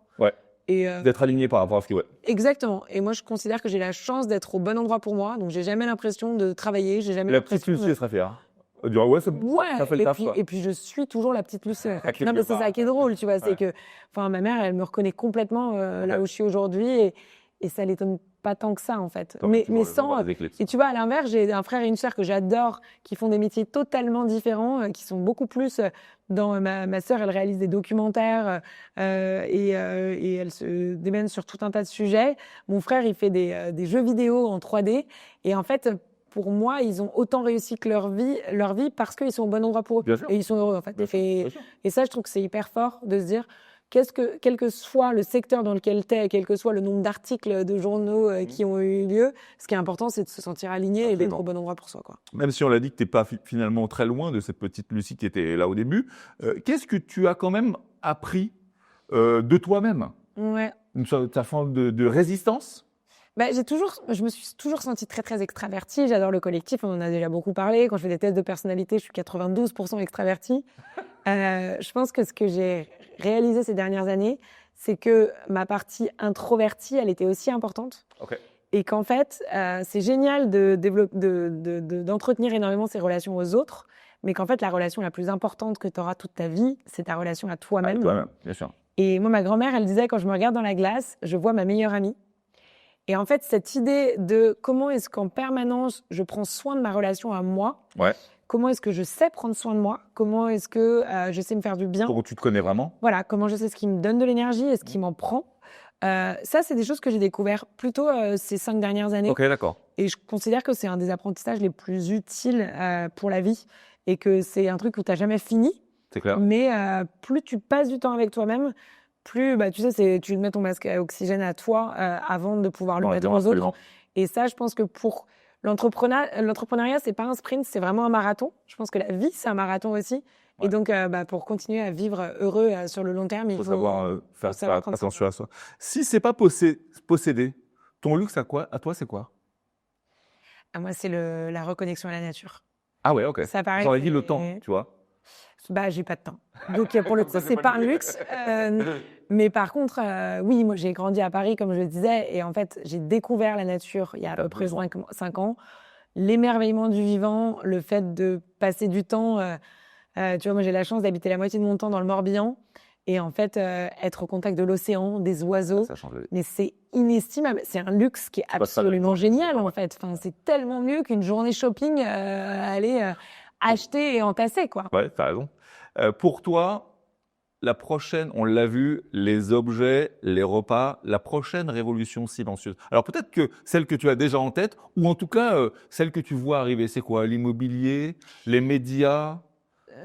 Et d'être aligné par rapport à ce qui... Exactement. Et moi, je considère que j'ai la chance d'être au bon endroit pour moi. Donc, j'ai jamais l'impression de travailler. J'ai jamais La petite Lucie sera fière. Ça fait le taf, quoi. Et puis, je suis toujours la petite Lucie. Non, mais c'est ça qui est drôle, tu vois. C'est que, ma mère, elle me reconnaît complètement là où je suis aujourd'hui. Et ça l'étonne pas tant que ça, en fait. Mais sans... Et tu vois, à l'inverse, j'ai un frère et une sœur que j'adore, qui font des métiers totalement différents, qui sont beaucoup plus dans... Ma sœur, elle réalise des documentaires et elle se démène sur tout un tas de sujets. Mon frère, il fait des jeux vidéo en 3D. Et en fait, pour moi, ils ont autant réussi que leur vie parce qu'ils sont au bon endroit pour eux. Bien sûr. Et ils sont heureux, en fait. Bien sûr, bien sûr. Et ça, je trouve que c'est hyper fort de se dire, quel que soit le secteur dans lequel tu es, quel que soit le nombre d'articles de journaux qui ont eu lieu, ce qui est important, c'est de se sentir aligné et d'être au bon endroit pour soi, quoi. Même si on l'a dit que tu n'es pas finalement très loin de cette petite Lucie qui était là au début, qu'est-ce que tu as quand même appris de toi-même? Ouais. Ta forme de résistance? Bah, je me suis toujours sentie très, très extravertie. J'adore le collectif, on en a déjà beaucoup parlé. Quand je fais des tests de personnalité, je suis 92% extravertie. Je pense que ce que j'ai réalisé ces dernières années, c'est que ma partie introvertie, elle était aussi importante. Okay. Et qu'en fait, c'est génial d'entretenir énormément ses relations aux autres, mais qu'en fait, la relation la plus importante que tu auras toute ta vie, c'est ta relation à toi-même. Toi-même, bien sûr. Et moi, ma grand-mère, elle disait, quand je me regarde dans la glace, je vois ma meilleure amie. Et en fait, cette idée de comment est-ce qu'en permanence, je prends soin de ma relation à moi, Ouais. comment est-ce que je sais prendre soin de moi, comment est-ce que je sais me faire du bien. Comment tu te connais vraiment? Voilà, comment je sais ce qui me donne de l'énergie et ce qui m'en prend. Ça, c'est des choses que j'ai découvert plutôt ces 5 dernières années. Ok, d'accord. Et je considère que c'est un des apprentissages les plus utiles pour la vie et que c'est un truc où tu n'as jamais fini. C'est clair. Mais plus tu passes du temps avec toi-même, plus, tu sais, tu mets ton masque à oxygène à toi avant de pouvoir le mettre aux autres. Et ça, je pense que pour l'entrepreneuriat, c'est pas un sprint, c'est vraiment un marathon. Je pense que la vie, c'est un marathon aussi. Ouais. Et donc, pour continuer à vivre heureux sur le long terme, il faut savoir faire attention à soi. Si c'est pas possédé, ton luxe à toi, c'est quoi? Moi, c'est la reconnexion à la nature. Ah ouais, ok. Ça paraît. J'aurais dit le temps, tu vois. J'ai pas de temps. Donc, pour le coup, c'est pas un luxe. Mais par contre, oui, moi, j'ai grandi à Paris, comme je le disais. Et en fait, j'ai découvert la nature il y a à peu près 5 ans. L'émerveillement du vivant, le fait de passer du temps. Tu vois, moi, j'ai la chance d'habiter la moitié de mon temps dans le Morbihan. Et en fait, être au contact de l'océan, des oiseaux. Ça change. Mais c'est inestimable. C'est un luxe qui est absolument génial, en fait. Enfin, c'est tellement mieux qu'une journée shopping aller acheter et entasser, quoi. Ouais, t'as raison. Pour toi, la prochaine, on l'a vu, les objets, les repas, la prochaine révolution silencieuse. Alors peut-être que celle que tu as déjà en tête, ou en tout cas celle que tu vois arriver, c'est quoi? L'immobilier, les médias?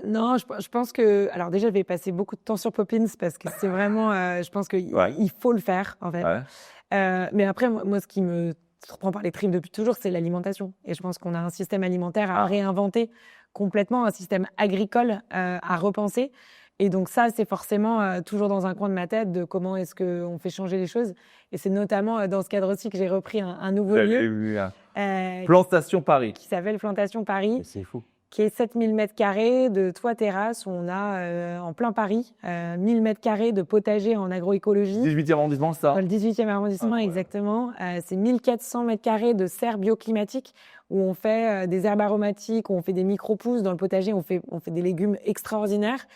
Non, je pense que... Alors déjà, je vais passer beaucoup de temps sur Poppins parce que c'est vraiment... je pense qu'il faut le faire, en fait. Ouais. Mais après, moi, ce qui me prend par les tripes depuis toujours, c'est l'alimentation. Et je pense qu'on a un système alimentaire à réinventer complètement, un système agricole à repenser. Et donc ça, c'est forcément toujours dans un coin de ma tête de comment est-ce qu'on fait changer les choses. Et c'est notamment dans ce cadre aussi que j'ai repris un nouveau lieu. Plantation Paris. Qui s'appelle Plantation Paris. C'est fou. Qui est 7000 m² de toit terrasse. Où on a en plein Paris 1000 m² de potager en agroécologie. 18e arrondissement, ça? Dans le 18e arrondissement, exactement. C'est 1400 m² de serres bioclimatiques où on fait des herbes aromatiques, où on fait des micro-pousses. Dans le potager, on fait des légumes extraordinaires.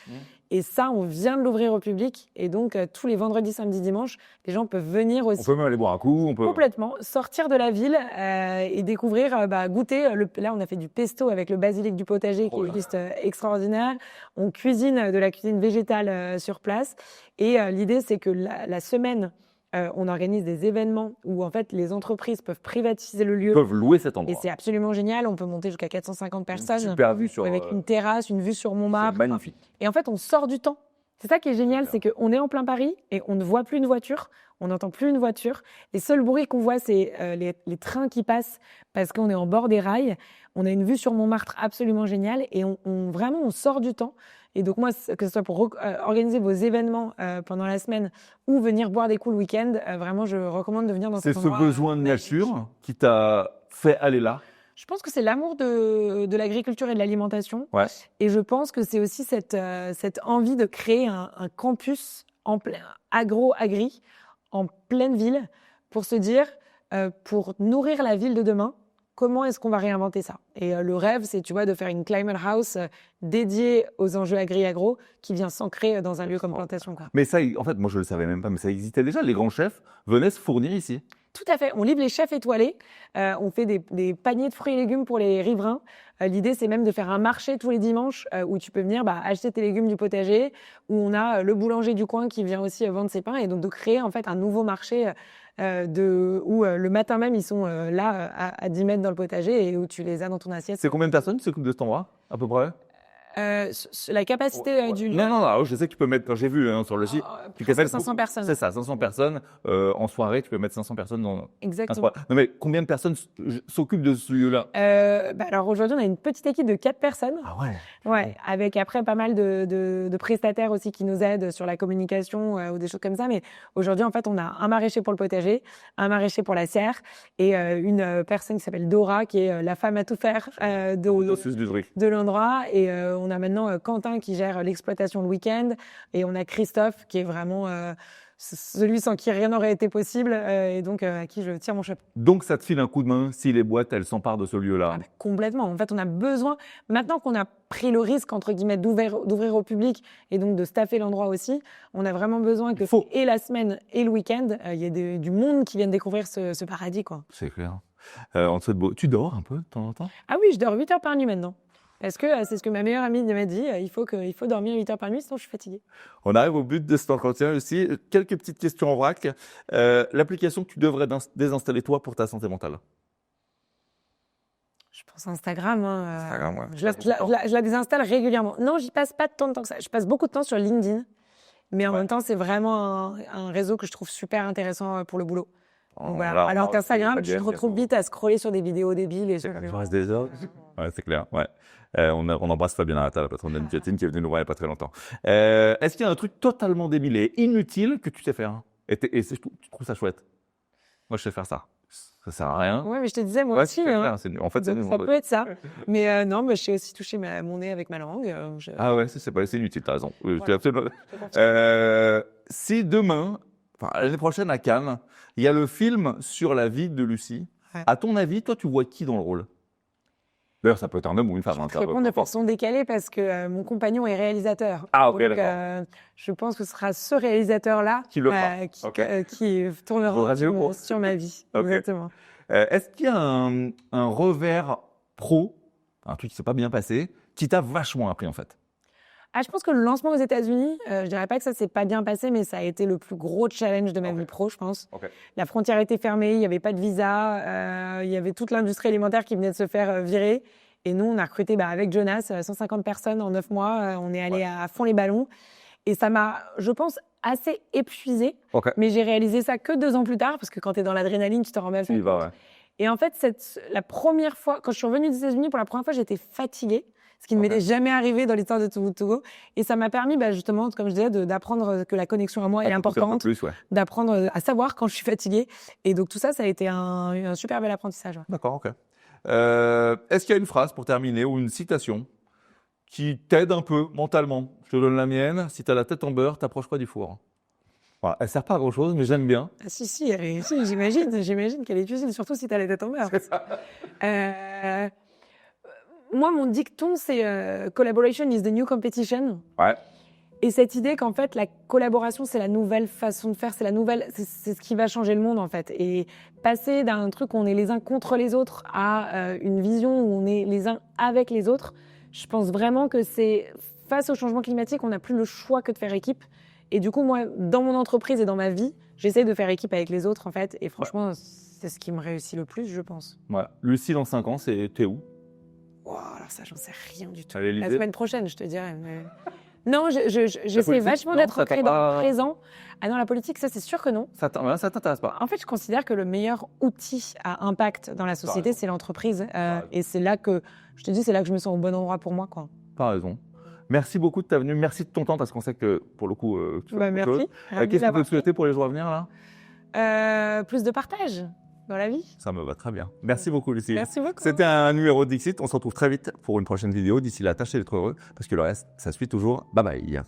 Et ça, on vient de l'ouvrir au public. Et donc, tous les vendredis, samedis, dimanches, les gens peuvent venir aussi. On peut même aller boire un coup. On peut complètement sortir de la ville et découvrir, goûter. Là, on a fait du pesto avec le basilic du potager qui est juste extraordinaire. On cuisine de la cuisine végétale sur place. Et l'idée, c'est que la semaine, on organise des événements où en fait les entreprises peuvent privatiser le lieu. Ils peuvent louer cet endroit. Et c'est absolument génial. On peut monter jusqu'à 450 personnes. Super vue avec une terrasse, une vue sur Montmartre. C'est magnifique. Et en fait, on sort du temps. C'est ça qui est génial, c'est qu'on est en plein Paris et on ne voit plus une voiture, on n'entend plus une voiture. Les seuls bruits qu'on voit, c'est les trains qui passent parce qu'on est en bord des rails. On a une vue sur Montmartre absolument géniale et vraiment, on sort du temps. Et donc moi, que ce soit pour organiser vos événements pendant la semaine ou venir boire des coups le week-end, vraiment, je recommande de venir dans cet endroit. C'est ce besoin de nature qui t'a fait aller là? Je pense que c'est l'amour de l'agriculture et de l'alimentation. Ouais. Et je pense que c'est aussi cette envie de créer un campus en plein agri, en pleine ville, pour se dire, pour nourrir la ville de demain, comment est-ce qu'on va réinventer ça? Et le rêve, c'est, tu vois, de faire une climate house dédiée aux enjeux agri-agro qui vient s'ancrer dans un lieu comme Plantation, quoi. Mais ça, en fait, moi, je le savais même pas, mais ça existait déjà. Les grands chefs venaient se fournir ici. Tout à fait. On livre les chefs étoilés. On fait des paniers de fruits et légumes pour les riverains. L'idée, c'est même de faire un marché tous les dimanches où tu peux venir acheter tes légumes du potager, où on a le boulanger du coin qui vient aussi vendre ses pains, et donc de créer en fait un nouveau marché où le matin même ils sont là à 10 mètres dans le potager et où tu les as dans ton assiette. C'est combien de personnes qui s'occupent de cet endroit, à peu près? La capacité du lieu. Non, je sais que tu peux mettre, quand j'ai vu sur le site, tu peux presque mettre 500 personnes. C'est ça, 500 personnes. En soirée, tu peux mettre 500 personnes dans un Exactement. soir. Non, mais combien de personnes s'occupent de ce lieu-là? Alors aujourd'hui, on a une petite équipe de 4 personnes. Ah ouais. Ouais, avec après pas mal de prestataires aussi qui nous aident sur la communication ou des choses comme ça. Mais aujourd'hui, en fait, on a un maraîcher pour le potager, un maraîcher pour la serre et une personne qui s'appelle Dora, qui est la femme à tout faire de l'endroit. Et on a maintenant Quentin qui gère l'exploitation le week-end et on a Christophe qui est vraiment celui sans qui rien n'aurait été possible et donc à qui je tire mon chapeau. Donc ça te file un coup de main si les boîtes, elles s'emparent de ce lieu-là. Complètement. En fait, on a besoin, maintenant qu'on a pris le risque, entre guillemets, d'ouvrir au public et donc de staffer l'endroit aussi, on a vraiment besoin que et la semaine et le week-end, il y ait du monde qui vienne découvrir ce paradis, quoi. C'est clair. En dessous de beau. Tu dors un peu de temps en temps? Ah oui, je dors 8 heures par nuit maintenant. Parce que c'est ce que ma meilleure amie m'a dit, il faut dormir 8 heures par nuit, sinon je suis fatiguée. On arrive au but de cet entretien aussi. Quelques petites questions en vrac. L'application que tu devrais désinstaller toi pour ta santé mentale? Je pense Instagram. Instagram, ouais. Je la désinstalle régulièrement. Non, j'y passe pas tant de temps que ça. Je passe beaucoup de temps sur LinkedIn. Mais en même temps, c'est vraiment un réseau que je trouve super intéressant pour le boulot. Donc, voilà. Alors qu'Instagram, tu te retrouves vite à scroller sur des vidéos débiles. Et je reste des heures. Ouais, c'est clair. Ouais. On embrasse Fabien Arata, la patronne d'Anne-Piatine, qui est venue nous voir il n'y a pas très longtemps. Est-ce qu'il y a un truc totalement débile et inutile que tu sais faire et tu trouves ça chouette? Moi, je sais faire ça. Ça sert à rien. Oui, mais je te disais, moi aussi. En fait, ça peut être ça. Mais non, je sais aussi toucher mon nez avec ma langue. Ah ouais, c'est inutile, t'as raison. Voilà. Si demain, l'année prochaine à Cannes, il y a le film sur la vie de Lucie, à ton avis, toi, tu vois qui dans le rôle? D'ailleurs, ça peut être un homme ou une femme. Je peux répondre de façon décalée parce que mon compagnon est réalisateur. Ah, ok, d'accord. Je pense que ce sera ce réalisateur-là qui tournera sur ma vie. Okay. Exactement. Est-ce qu'il y a un revers pro, un truc qui ne s'est pas bien passé, qui t'a vachement appris en fait? Je pense que le lancement aux États-Unis, je dirais pas que ça s'est pas bien passé, mais ça a été le plus gros challenge de ma vie pro, je pense. La frontière était fermée, il y avait pas de visa, il y avait toute l'industrie alimentaire qui venait de se faire virer. Et nous, on a recruté avec Jonas 150 personnes en 9 mois. On est allé à fond les ballons. Et ça m'a, je pense, assez épuisée. Mais j'ai réalisé ça que 2 ans plus tard, parce que quand tu es dans l'adrénaline, tu te rends même compte. Ouais. Et en fait, la première fois, quand je suis revenue des États-Unis, pour la première fois, j'étais fatiguée. Ce qui ne m'était jamais arrivé dans l'histoire de Togo. Et ça m'a permis, justement, comme je disais, d'apprendre que la connexion à moi est importante, d'apprendre à savoir quand je suis fatiguée. Et donc tout ça, ça a été un super bel apprentissage. Ouais. D'accord, ok. Est-ce qu'il y a une phrase pour terminer ou une citation qui t'aide un peu mentalement? Je te donne la mienne. Si tu as la tête en beurre, t'approches pas du four. Voilà, elle sert pas à grand-chose, mais j'aime bien. Ah, si, j'imagine qu'elle est utile, surtout si tu as la tête en beurre. C'est ça. Moi, mon dicton, c'est collaboration is the new competition. Ouais. Et cette idée qu'en fait, la collaboration, c'est la nouvelle façon de faire, c'est ce qui va changer le monde, en fait. Et passer d'un truc où on est les uns contre les autres à une vision où on est les uns avec les autres, je pense vraiment que c'est, face au changement climatique, on n'a plus le choix que de faire équipe. Et du coup, moi, dans mon entreprise et dans ma vie, j'essaie de faire équipe avec les autres, en fait. Et franchement, c'est ce qui me réussit le plus, je pense. Ouais. Lucie, dans 5 ans, t'es où? Wow, alors ça, j'en sais rien du tout. La semaine prochaine, je te dirais. Mais... Non, j'essaie vachement d'être ancrée dans le présent. Ah non, la politique, ça, c'est sûr que non. Ça t'intéresse pas? En fait, je considère que le meilleur outil à impact dans la société, c'est l'entreprise. Et c'est là que, je te dis, c'est là que je me sens au bon endroit pour moi, quoi. T'as raison. Merci beaucoup de ta venue. Merci de ton temps, parce qu'on sait que, pour le coup, tu fais beaucoup de choses. Qu'est-ce que tu peux te souhaiter pour les jours à venir, là? Plus de partage dans la vie. Ça me va très bien. Merci beaucoup, Lucie. Merci beaucoup. C'était un numéro Dixit. On se retrouve très vite pour une prochaine vidéo. D'ici là, tâchez d'être heureux, parce que le reste, ça suit toujours. Bye bye.